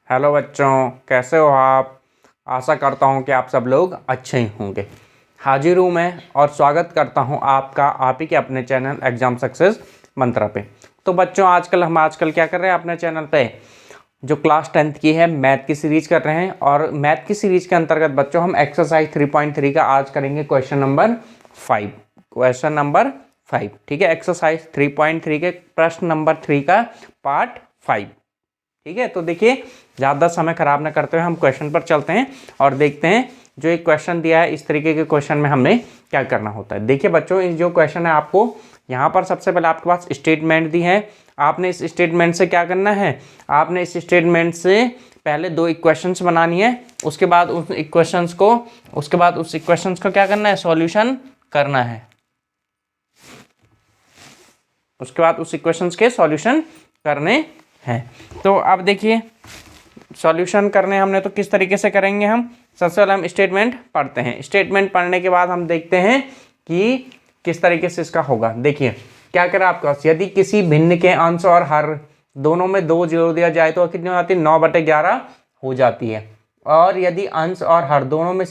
Hello बच्चों, कैसे हो आप। आशा करता हूँ कि आप सब लोग अच्छे ही होंगे। हाजिर हूँ मैं और स्वागत करता हूँ आपका आप ही के अपने चैनल एग्जाम सक्सेस मंत्रा पे। तो बच्चों हम आजकल क्या कर रहे हैं अपने चैनल पे, जो क्लास 10th की है मैथ की सीरीज कर रहे हैं। और मैथ की सीरीज के अंतर्गत बच्चों हम एक्सरसाइज 3.3 का आज करेंगे क्वेश्चन नंबर 5। ठीक है, एक्सरसाइज 3.3 के प्रश्न नंबर 3 का पार्ट 5। ठीक है, तो देखिए ज़्यादा समय खराब ना करते हुए हम क्वेश्चन पर चलते हैं और देखते हैं जो एक क्वेश्चन दिया है इस तरीके के क्वेश्चन में हमने क्या करना होता है। देखिए बच्चों, इस जो क्वेश्चन है आपको यहाँ पर सबसे पहले आपके पास स्टेटमेंट दी है। आपने इस स्टेटमेंट से क्या करना है, आपने इस स्टेटमेंट से पहले दो इक्वेशंस बनानी है। उसके बाद उस इक्वेशंस को क्या करना है, सॉल्यूशन करना है। उसके बाद उस इक्वेशंस के सॉल्यूशन करने हैं। तो अब देखिए सॉल्यूशन करने हमने तो किस तरीके से करेंगे। हम सबसे पहले हम स्टेटमेंट पढ़ते हैं। स्टेटमेंट पढ़ने के बाद हम देखते हैं कि किस तरीके से इसका होगा। देखिए क्या करा आपके पास, यदि किसी भिन्न के अंश और हर दोनों में 2 जोड़ दिया जाए तो कितनी हो जाती है, 9/11 हो जाती है। और यदि अंश और हर दोनों में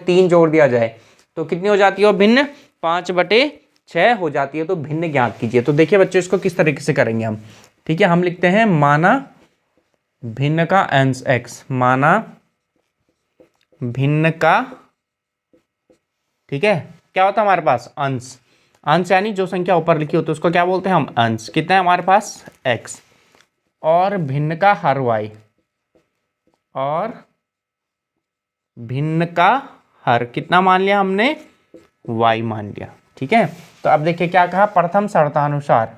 3 जोड़ दिया जाए तो कितनी हो जाती है, भिन्न 5/6 हो जाती है। तो भिन्न ज्ञात कीजिए। तो देखिए बच्चों इसको किस तरीके से करेंगे हम। ठीक है, हम लिखते हैं माना भिन्न का अंश x, माना भिन्न का, ठीक है, क्या होता है हमारे पास अंश। अंश यानी जो संख्या ऊपर लिखी होती है उसको क्या बोलते हैं हम, अंश। कितना है हमारे पास x, और भिन्न का हर y, और भिन्न का हर कितना मान लिया हमने, y मान लिया। ठीक है, तो अब देखिए क्या कहा, प्रथम शर्तानुसार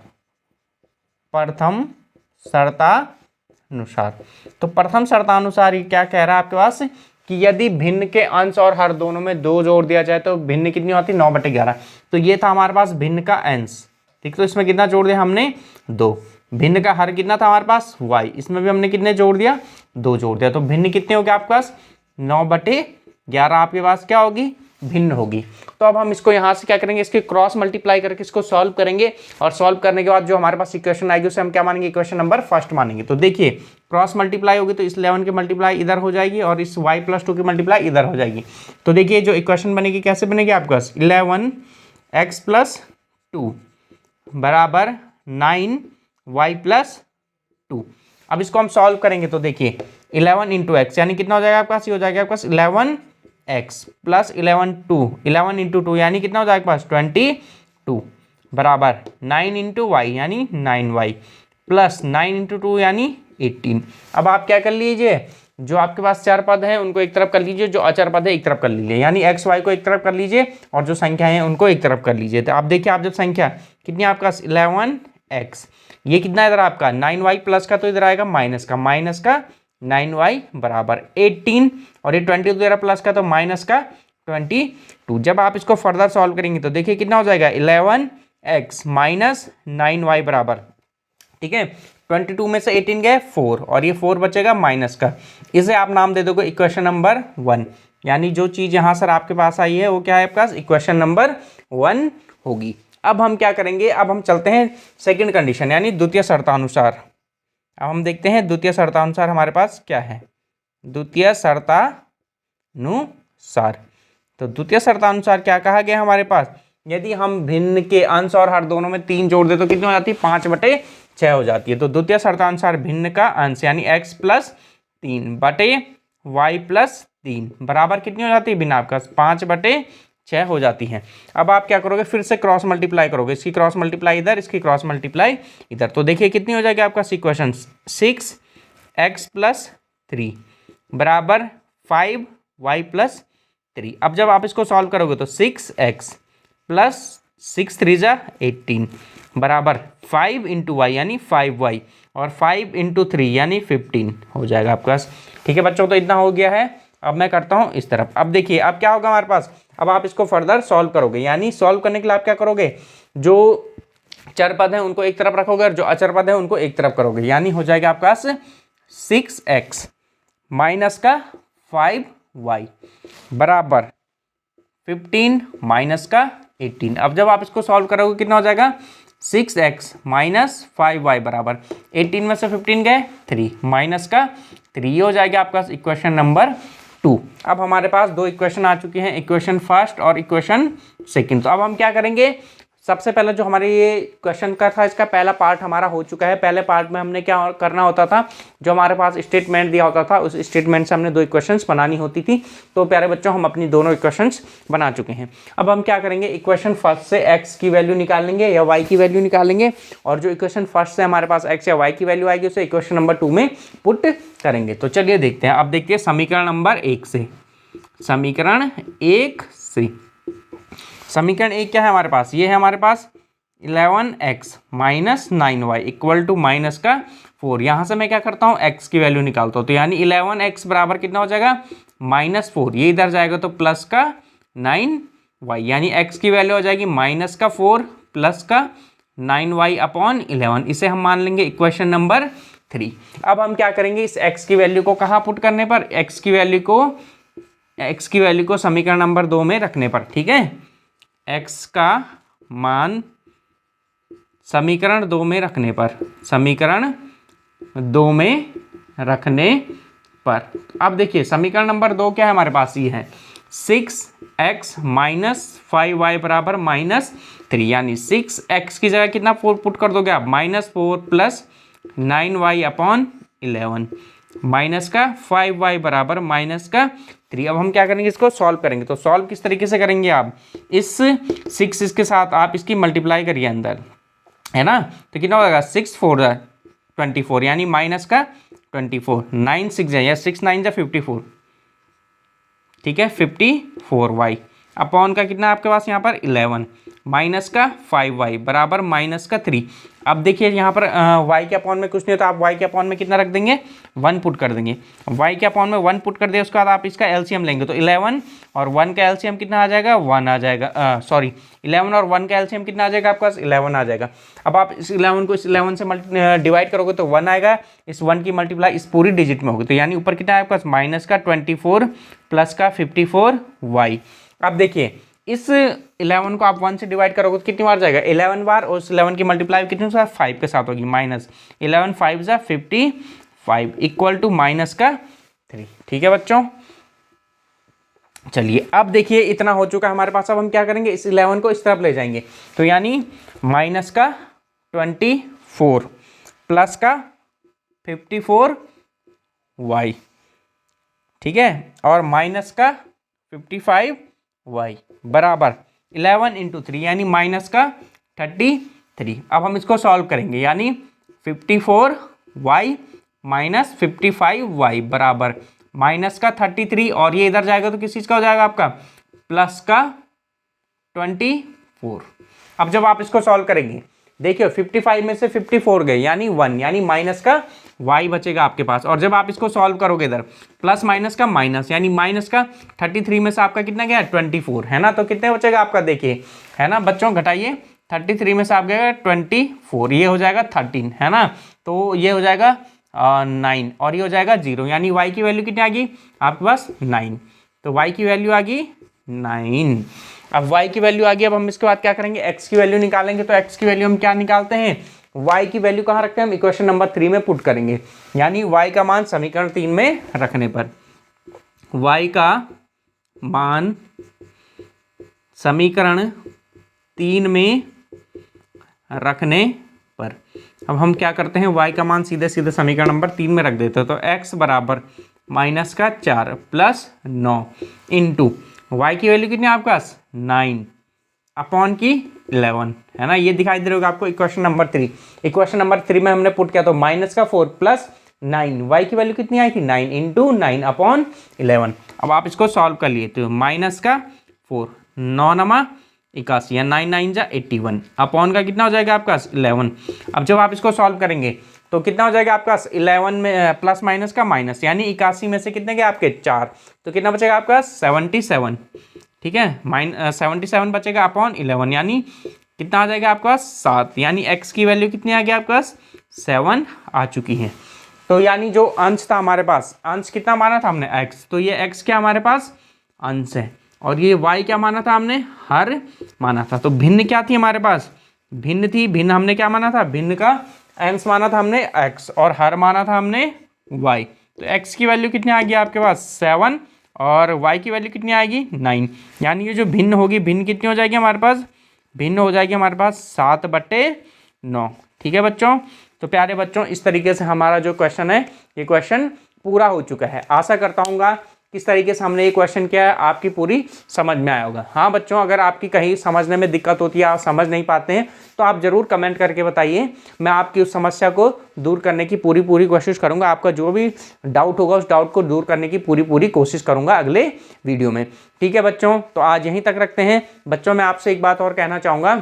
तो प्रथम शर्तानुसार ये क्या कह रहा है आपके पास कि यदि भिन्न के अंश और हर दोनों में 2 जोड़ दिया जाए तो भिन्न कितनी होती है, 9/11। तो ये था हमारे पास भिन्न का अंश। ठीक, तो इसमें कितना जोड़ दिया हमने, 2। भिन्न का हर कितना था हमारे पास, y, इसमें भी हमने कितने जोड़ दिया, 2 जोड़ दिया। तो भिन्न कितने हो गया आपके पास, 9/11 आपके पास क्या होगी, भिन्न होगी। तो अब हम इसको यहाँ से क्या करेंगे, इसके क्रॉस मल्टीप्लाई करके इसको सॉल्व करेंगे। और सॉल्व करने के बाद जो हमारे पास इक्वेशन आएगी उसे हम क्या मानेंगे, इक्वेशन नंबर फर्स्ट मानेंगे। तो देखिए क्रॉस मल्टीप्लाई होगी तो इस 11 की मल्टीप्लाई इधर हो जाएगी और इस y+2 की मल्टीप्लाई इधर हो जाएगी। तो देखिए जो इक्वेशन बनेगी कैसे बनेगी आपके पास, 11x+2 बराबर 9y+2। अब इसको हम सॉल्व करेंगे तो देखिए 11 × x यानी कितना हो जाएगा आपके पास, ये हो जाएगा आपके पास 11x प्लस 11 × 2 यानी कितना हो जाएगा आपके पास 22 बराबर 9 × y यानी 9y प्लस 9 × 2 यानी 18। अब आप क्या कर लीजिए, जो आपके पास चार पद हैं उनको एक तरफ कर लीजिए, जो अचर पद है एक तरफ कर लीजिए, यानी x y को एक तरफ कर लीजिए और जो संख्या है उनको एक तरफ कर लीजिए। तो आप देखिए, आप जब संख्या कितनी आपके पास 11x, ये कितना इधर आपका 9y प्लस का तो इधर आएगा माइनस का 9y बराबर 18, और ये 22 इधर प्लस का तो माइनस का 22। जब आप इसको फर्दर सॉल्व करेंगे तो देखिए कितना हो जाएगा, 11x माइनस 9y बराबर, ठीक है, 22 में से 18 गए 4 और ये 4 बचेगा माइनस का। इसे आप नाम दे दोगे इक्वेशन नंबर 1, यानी जो चीज़ यहाँ सर आपके पास आई है वो क्या है आपके पास, इक्वेशन नंबर 1 होगी। अब हम क्या करेंगे, अब हम चलते हैं सेकंड कंडीशन यानी द्वितीय शर्तानुसार। अब हम देखते हैं द्वितीय शर्तानुसार हमारे पास क्या है। द्वितीय शर्तानुसार, तो द्वितीय शर्तानुसार क्या कहा गया हमारे पास, यदि हम भिन्न के अंश और हर दोनों में 3 जोड़ दे तो कितनी हो जाती है, 5/6 हो जाती है। तो द्वितीय शर्तानुसार भिन्न का अंश यानी x+3 बटे y+3 बराबर कितनी हो जाती है, बिना आपका 5/6 हो जाती है। अब आप क्या करोगे, फिर से क्रॉस मल्टीप्लाई करोगे, इसकी क्रॉस मल्टीप्लाई इधर, इसकी क्रॉस मल्टीप्लाई इधर। तो देखिए कितनी हो जाएगी आपका इक्वेशन, 6x+3 बराबर 5y+3। अब जब आप इसको सॉल्व करोगे तो 6x प्लस 6 3 जा 18 बराबर 5 × y यानी 5y और 5 × 3 यानी 15 हो जाएगा आपके पास। ठीक है बच्चों, तो इतना हो गया है। अब मैं करता हूँ इस तरफ। अब देखिए अब क्या होगा हमारे पास, अब आप इसको फर्दर सॉल्व करोगे, यानी सॉल्व करने के लिए आप क्या करोगे, जो चर पद हैं उनको एक तरफ रखोगे और जो अचर पद हैं उनको एक तरफ करोगे, यानी हो जाएगा आपके पास 6x माइनस का 5y बराबर 15 माइनस का 18। अब जब आप इसको सॉल्व करोगे कितना हो जाएगा, 6x माइनस 5y बराबर 18 में से 15 गए 3 माइनस का 3, ये हो जाएगा आपका इक्वेशन नंबर 2। अब हमारे पास दो इक्वेशन आ चुके हैं, इक्वेशन फर्स्ट और इक्वेशन सेकंड। तो अब हम क्या करेंगे, सबसे पहले जो हमारे ये क्वेश्चन का था इसका पहला पार्ट हमारा हो चुका है। पहले पार्ट में हमने क्या करना होता था, जो हमारे पास स्टेटमेंट दिया होता था उस स्टेटमेंट से हमने दो इक्वेशंस बनानी होती थी। तो प्यारे बच्चों हम अपनी दोनों इक्वेशंस बना चुके हैं। अब हम क्या करेंगे, इक्वेशन फर्स्ट से x की वैल्यू निकालेंगे या y की वैल्यू निकालेंगे, और जो इक्वेशन फर्स्ट से हमारे पास x या y की वैल्यू आएगी उसे इक्वेशन नंबर 2 में पुट करेंगे। तो चलिए देखते हैं। अब देखिए समीकरण नंबर 1 से, समीकरण 1 से, समीकरण 1 क्या है हमारे पास, ये है हमारे पास 11x minus 9y equal to minus का 4। यहाँ से मैं क्या करता हूँ, x की वैल्यू निकालता हूँ। तो यानी 11x बराबर कितना हो जाएगा, -4, ये इधर जाएगा तो प्लस का 9y, यानी x की वैल्यू हो जाएगी -4 प्लस का 9y अपॉन 11। इसे हम मान लेंगे इक्वेशन नंबर 3। अब हम क्या करेंगे, इस x की वैल्यू को कहाँ पुट करने पर, x की वैल्यू को समीकरण नंबर 2 में रखने पर, ठीक है। x का मान समीकरण 2 में रखने पर, समीकरण 2 में रखने पर। अब देखिए समीकरण नंबर 2 क्या है हमारे पास, ये है 6x माइनस 5y बराबर -3, यानी 6x की जगह कितना 4 पुट कर दोगे आप, -4 प्लस 9y अपॉन 11 माइनस का 5y बराबर -3। अब हम क्या करेंगे, इसको सॉल्व करेंगे। तो सॉल्व किस तरीके से करेंगे, आप इस 6 इसके साथ आप इसकी मल्टीप्लाई करिए अंदर, है ना। तो कितना होगा, 6 4 24, यानी माइनस का 24, 9 6 या 6 9 54, ठीक है, 54y अपॉन का कितना आपके पास यहाँ पर 11 माइनस का 5y बराबर -3। अब देखिए यहाँ पर y के अपॉन में कुछ नहीं होता, आप y के अपॉन में कितना रख देंगे, 1 पुट कर देंगे। y के अपॉन में 1 पुट कर दिया, उसके बाद आप इसका एलसीएम लेंगे। तो 11 और 1 का एलसीएम कितना आ जाएगा, 1 आ जाएगा, सॉरी 11 और 1 का एलसीएम कितना आ जाएगा आपके पास, 11 आ जाएगा। अब आप इस 11 को इस 11 से डिवाइड करोगे तो 1 आएगा, इस 1 की मल्टीप्लाई इस पूरी डिजिट में होगी। तो यानी ऊपर कितना है आपके पास, -24 प्लस का 54y। अब देखिए इस 11 को आप 1 से डिवाइड करोगे तो कितनी बार जाएगा, 11 बार, और उस 11 की मल्टीप्लाई कितने साथ, 5 के साथ होगी, -11 5 जा 55 इक्वल टू -3, ठीक है बच्चों। चलिए अब देखिए इतना हो चुका है हमारे पास। अब हम क्या करेंगे, इस 11 को इस तरफ ले जाएंगे। तो यानी -24 प्लस का 54y, ठीक है, और माइनस का 55y बराबर 11 × 3 यानी माइनस का 33। अब हम इसको सॉल्व करेंगे, यानी 54y माइनस 55y बराबर माइनस का 33, और ये इधर जाएगा तो किस चीज़ का हो जाएगा आपका, प्लस का 24। अब जब आप इसको सॉल्व करेंगे, देखिए 55 में से 54 गए यानी 1, यानी माइनस का y बचेगा आपके पास। और जब आप इसको सॉल्व करोगे इधर प्लस माइनस का माइनस, यानी माइनस का 33 में से आपका कितना गया, 24, है ना। तो कितने बचेगा आपका, देखिए, है ना बच्चों, घटाइए, 33 में से आप गएगा 24, ये हो जाएगा 13, है ना। तो ये हो जाएगा 9 और ये हो जाएगा 0, यानी y की वैल्यू कितनी आ गई आपके पास, 9। तो y की वैल्यू आ गई 9। अब y की वैल्यू आ गई। अब हम इसके बाद क्या करेंगे, x की वैल्यू निकालेंगे। तो x की वैल्यू हम क्या निकालते हैं, y की वैल्यू कहाँ रखते हैं, हम इक्वेशन नंबर 3 में पुट करेंगे। यानी y का मान समीकरण 3 में रखने पर, y का मान समीकरण 3 में रखने पर, अब हम क्या करते हैं, y का मान सीधे सीधे समीकरण नंबर 3 में रख देते हैं। तो x बराबर माइनस का 4 प्लस 9 इंटू y की वैल्यू कितनी है आपके पास, 9 अपॉन की 11, है ना। ये दिखाई दे रहा होगा आपको इक्वेशन नंबर 3। इक्वेशन नंबर 3 में हमने पुट किया तो माइनस का 4 प्लस 9, y की वैल्यू कितनी आई थी, 9 इंटू 9 अपॉन 11। अब आप इसको सॉल्व कर लिए तो माइनस का 4 9 नमा 81 या 9 9 जा 81 अपॉन का कितना हो जाएगा आपका 11। अब जब आप इसको सॉल्व करेंगे तो कितना हो जाएगा आपका 11 में प्लस माइनस का माइनस, यानी 81 में से कितने गए आपके 4, तो कितना बचेगा आपका 77, ठीक है, 77 बचेगा अपॉन 11, यानी कितना आ जाएगा आपके पास 7, यानी x की वैल्यू कितनी आ गई आपके पास 7 आ चुकी है। तो यानी जो अंश था हमारे पास, अंश कितना माना था हमने x, तो ये x क्या हमारे पास अंश है, और ये y क्या माना था हमने, हर माना था। तो भिन्न क्या थी हमारे पास, भिन्न थी, भिन्न हमने क्या माना था, भिन्न का अंश माना था हमने x और हर माना था हमने y। तो x की वैल्यू कितनी आ गई आपके पास 7 और y की वैल्यू कितनी आएगी 9। यानी ये जो भिन्न होगी, भिन्न कितनी हो जाएगी हमारे पास, भिन्न हो जाएगी हमारे पास 7/9। ठीक है बच्चों, तो प्यारे बच्चों इस तरीके से हमारा जो क्वेश्चन है ये क्वेश्चन पूरा हो चुका है। आशा करता हूँ किस तरीके से हमने ये क्वेश्चन किया है आपकी पूरी समझ में आया होगा। हाँ बच्चों, अगर आपकी कहीं समझने में दिक्कत होती है, आप समझ नहीं पाते हैं, तो आप ज़रूर कमेंट करके बताइए। मैं आपकी उस समस्या को दूर करने की पूरी कोशिश करूँगा। आपका जो भी डाउट होगा उस डाउट को दूर करने की पूरी कोशिश करूँगा अगले वीडियो में। ठीक है बच्चों, तो आज यहीं तक रखते हैं। बच्चों मैं आपसे एक बात और कहना चाहूँगा,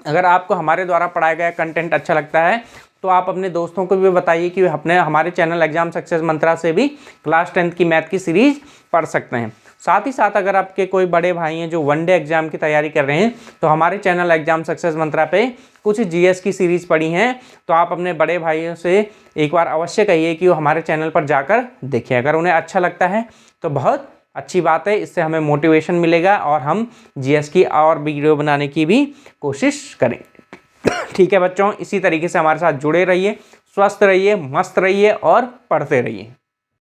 अगर आपको हमारे द्वारा पढ़ाया गया कंटेंट अच्छा लगता है तो आप अपने दोस्तों को भी बताइए कि अपने हमारे चैनल एग्जाम सक्सेस मंत्रा से भी क्लास 10th की मैथ की सीरीज पढ़ सकते हैं। साथ ही साथ अगर आपके कोई बड़े भाई हैं जो वनडे एग्जाम की तैयारी कर रहे हैं तो हमारे चैनल एग्जाम सक्सेस मंत्रा पे कुछ जीएस की सीरीज पढ़ी हैं, तो आप अपने बड़े भाइयों से एक बार अवश्य कहिए कि वो हमारे चैनल पर जाकर देखें। अगर उन्हें अच्छा लगता है तो बहुत अच्छी बात है, इससे हमें मोटिवेशन मिलेगा और हम जीएस की और वीडियो बनाने की भी कोशिश करेंगे। ठीक है बच्चों, इसी तरीके से हमारे साथ जुड़े रहिए, स्वस्थ रहिए, मस्त रहिए और पढ़ते रहिए।